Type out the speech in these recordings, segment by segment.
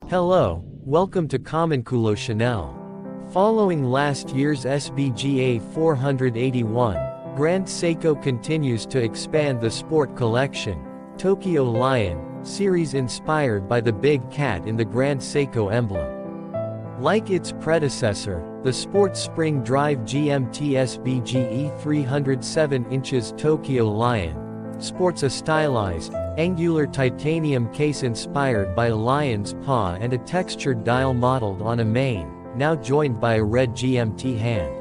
Hello, welcome to Cominculo Chanel. Following last year's SBGA 481, Grand Seiko continues to expand the sport collection, Tokyo Lion, series inspired by the big cat in the Grand Seiko emblem. Like its predecessor, the Sport Spring Drive GMT SBGE 307 inches Tokyo Lion sports a stylized, angular titanium case inspired by a lion's paw and a textured dial modeled on a mane, now joined by a red GMT hand.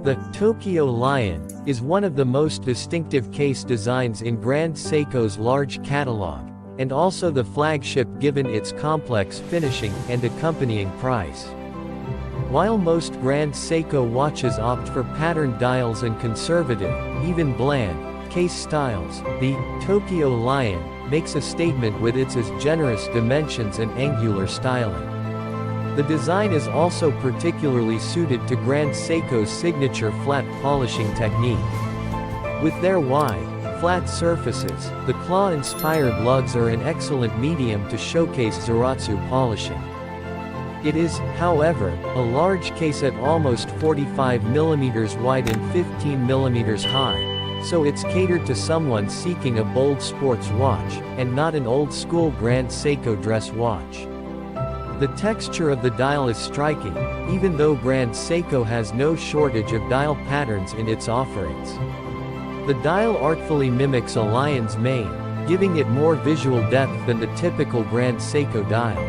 The Tokyo Lion is one of the most distinctive case designs in Grand Seiko's large catalog, and also the flagship given its complex finishing and accompanying price. While most Grand Seiko watches opt for patterned dials and conservative, even bland, case styles, the Tokyo Lion makes a statement with its generous dimensions and angular styling. The design is also particularly suited to Grand Seiko's signature flat polishing technique. With their wide, flat surfaces, the claw-inspired lugs are an excellent medium to showcase Zaratsu polishing. It is, however, a large case at almost 45 mm wide and 15 mm high, so it's catered to someone seeking a bold sports watch, and not an old-school Grand Seiko dress watch. The texture of the dial is striking, even though Grand Seiko has no shortage of dial patterns in its offerings. The dial artfully mimics a lion's mane, giving it more visual depth than the typical Grand Seiko dial.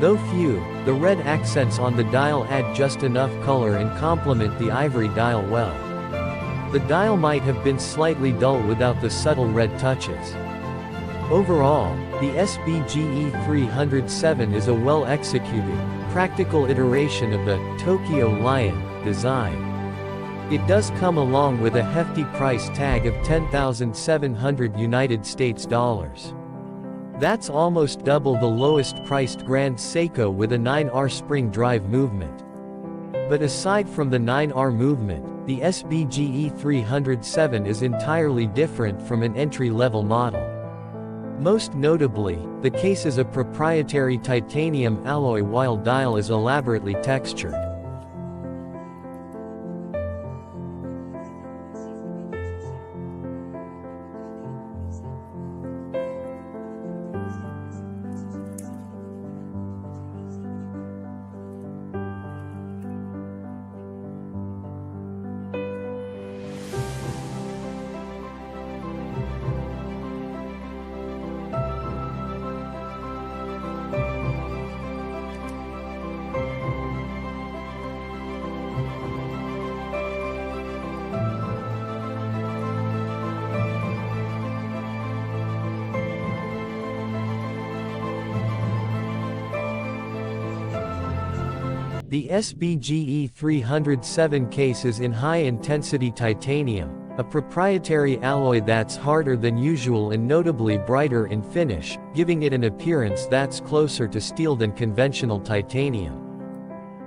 Though few, the red accents on the dial add just enough color and complement the ivory dial well. The dial might have been slightly dull without the subtle red touches. Overall, the SBGE 307 is a well-executed, practical iteration of the Tokyo Lion design. It does come along with a hefty price tag of $10,700 United States dollars. That's almost double the lowest-priced Grand Seiko with a 9R spring drive movement. But aside from the 9R movement, the SBGE 307 is entirely different from an entry-level model. Most notably, the case is a proprietary titanium alloy while dial is elaborately textured. The SBGE 307 case is in high-intensity titanium, a proprietary alloy that's harder than usual and notably brighter in finish, giving it an appearance that's closer to steel than conventional titanium.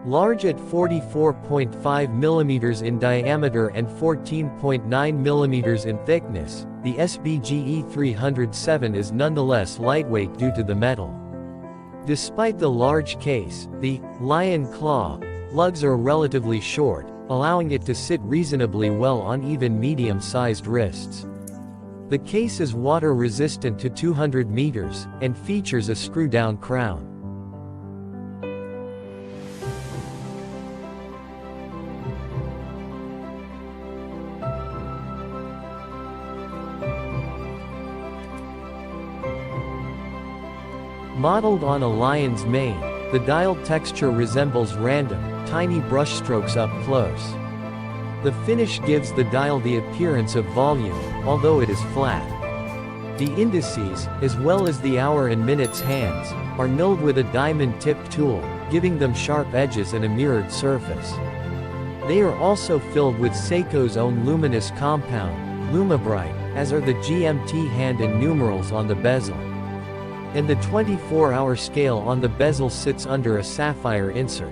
Large at 44.5 mm in diameter and 14.9 mm in thickness, the SBGE 307 is nonetheless lightweight due to the metal. Despite the large case, the Lion Claw lugs are relatively short, allowing it to sit reasonably well on even medium-sized wrists. The case is water-resistant to 200 meters, and features a screw-down crown. Modeled on a lion's mane, the dial texture resembles random, tiny brushstrokes up close. The finish gives the dial the appearance of volume, although it is flat. The indices, as well as the hour and minutes hands, are milled with a diamond-tipped tool, giving them sharp edges and a mirrored surface. They are also filled with Seiko's own luminous compound, Lumibrite, as are the GMT hand and numerals on the bezel. And the 24-hour scale on the bezel sits under a sapphire insert.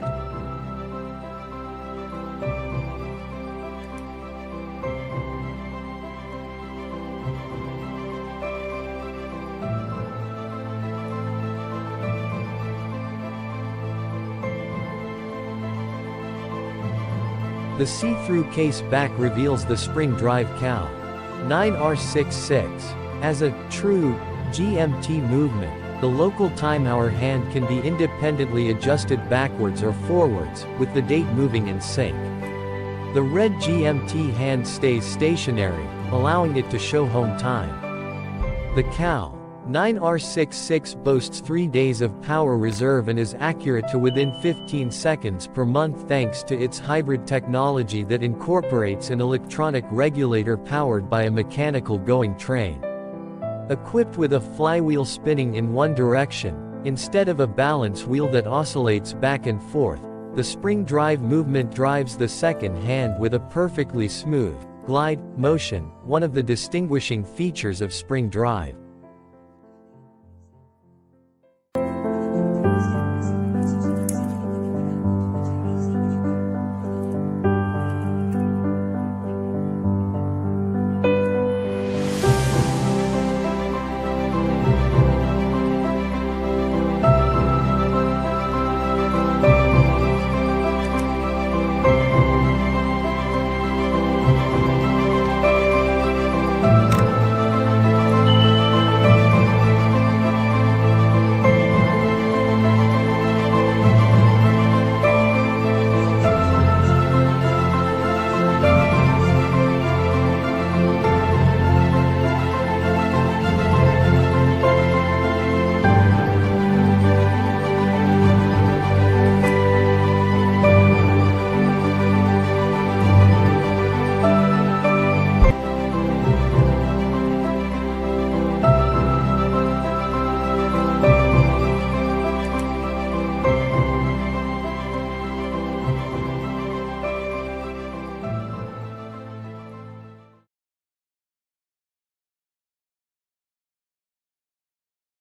The see-through case back reveals the spring drive cow 9R66. As a true GMT movement, the local time hour hand can be independently adjusted backwards or forwards, with the date moving in sync. The red GMT hand stays stationary, allowing it to show home time. The cow 9R66 boasts 3 days of power reserve and is accurate to within 15 seconds per month thanks to its hybrid technology that incorporates an electronic regulator powered by a mechanical going train. Equipped with a flywheel spinning in one direction, instead of a balance wheel that oscillates back and forth, the spring drive movement drives the second hand with a perfectly smooth glide motion, one of the distinguishing features of spring drive.